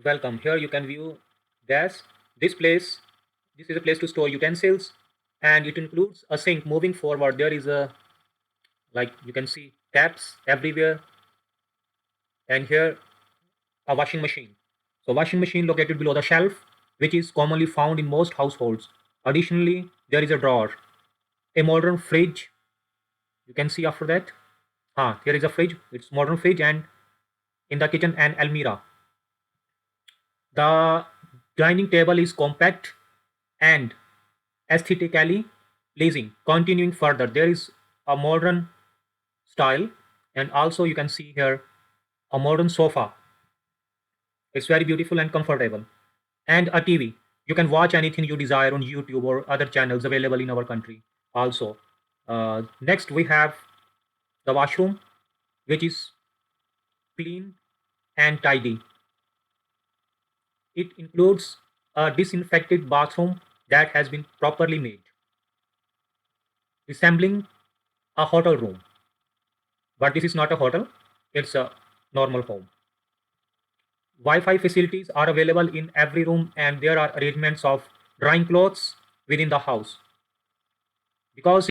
Welcome. Here you can view gas. This place, this is a place to store utensils, and it includes a sink. Moving forward, there is a, like you can see, taps everywhere, and here a washing machine. So washing machine located below the shelf, which is commonly found in most households. Additionally, there is a drawer, a modern fridge. You can see after that. Here is a fridge. It's modern fridge, and in the kitchen an almirah. The dining table is compact and aesthetically pleasing. Continuing further, there is a modern style, and also you can see here a modern sofa. It's very beautiful and comfortable. And a TV. You can watch anything you desire on YouTube or other channels available in our country. Also, next we have the washroom, which is clean and tidy. It includes a disinfected bathroom that has been properly made, resembling a hotel room. But this is not a hotel, it's a normal home. Wi-Fi facilities are available in every room, and there are arrangements of drying clothes within the house. Because